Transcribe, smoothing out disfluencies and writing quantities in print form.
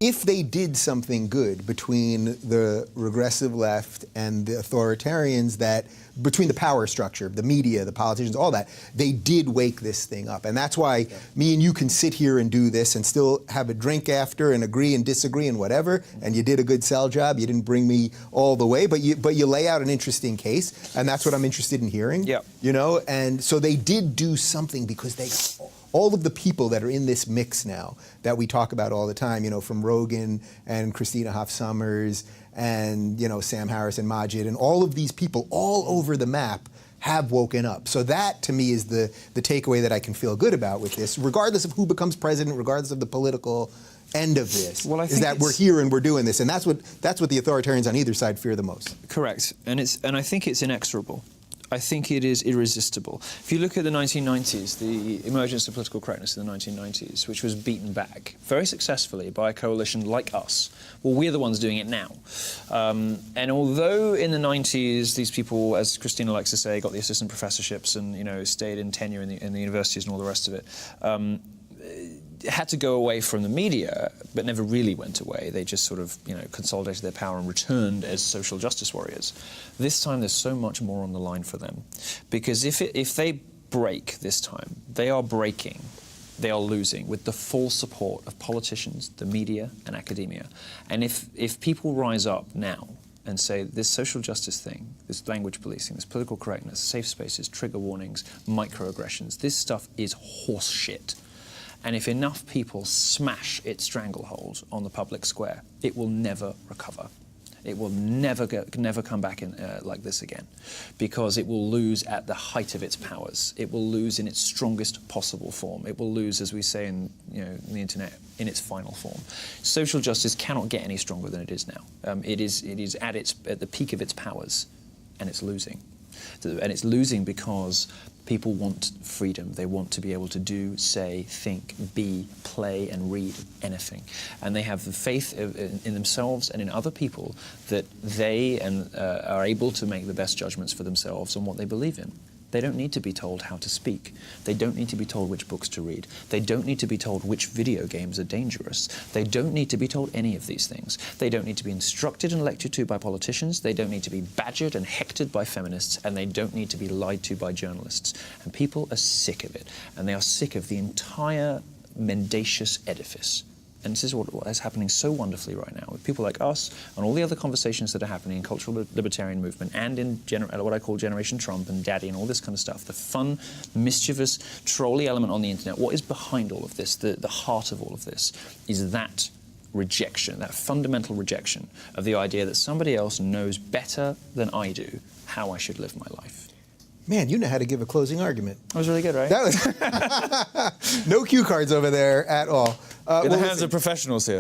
if they did something good between the regressive left and the authoritarians, that between the power structure, the media, the politicians, all that, they did wake this thing up. And that's why me and you can sit here and do this and still have a drink after and agree and disagree and whatever, and you did a good sell job. You didn't bring me all the way, but you lay out an interesting case, and that's what I'm interested in hearing. Yeah. You know, and so they did do something because all of the people that are in this mix now that we talk about all the time, you know, from Rogan and Christina Hoff Sommers and, you know, Sam Harris and Majid and all of these people all over the map have woken up. So that, to me, is the takeaway that I can feel good about with this, regardless of who becomes president, regardless of the political end of this, is that we're here and we're doing this. And that's what the authoritarians on either side fear the most. Correct. And I think it's inexorable. I think it is irresistible. If you look at the 1990s, the emergence of political correctness in the 1990s, which was beaten back very successfully by a coalition like us, well, we're the ones doing it now. And although in the 90s, these people, as Christina likes to say, got the assistant professorships and, you know, stayed in tenure in the universities and all the rest of it, had to go away from the media, but never really went away. They just sort of, you know, consolidated their power and returned as social justice warriors. This time, there's so much more on the line for them, because if they break this time, they are breaking, they are losing with the full support of politicians, the media, and academia. And if people rise up now and say this social justice thing, this language policing, this political correctness, safe spaces, trigger warnings, microaggressions, this stuff is horse shit. And if enough people smash its stranglehold on the public square, it will never recover. It will never come back in like this again, because it will lose at the height of its powers. It will lose in its strongest possible form. It will lose, as we say in the internet, in its final form. Social justice cannot get any stronger than it is now. It is at the peak of its powers, and it's losing. And it's losing because people want freedom. They want to be able to do, say, think, be, play, and read anything. And they have the faith in themselves and in other people that they are able to make the best judgments for themselves on what they believe in. They don't need to be told how to speak. They don't need to be told which books to read. They don't need to be told which video games are dangerous. They don't need to be told any of these things. They don't need to be instructed and lectured to by politicians. They don't need to be badgered and hectored by feminists. And they don't need to be lied to by journalists. And people are sick of it. And they are sick of the entire mendacious edifice. And this is what is happening so wonderfully right now with people like us and all the other conversations that are happening in cultural libertarian movement and in what I call Generation Trump and Daddy and all this kind of stuff. The fun, mischievous, trolly element on the internet. What is behind all of this, the heart of all of this, is that rejection, that fundamental rejection of the idea that somebody else knows better than I do how I should live my life. Man, you know how to give a closing argument. That was really good, right? That was no cue cards over there at all. In the hands of professionals here.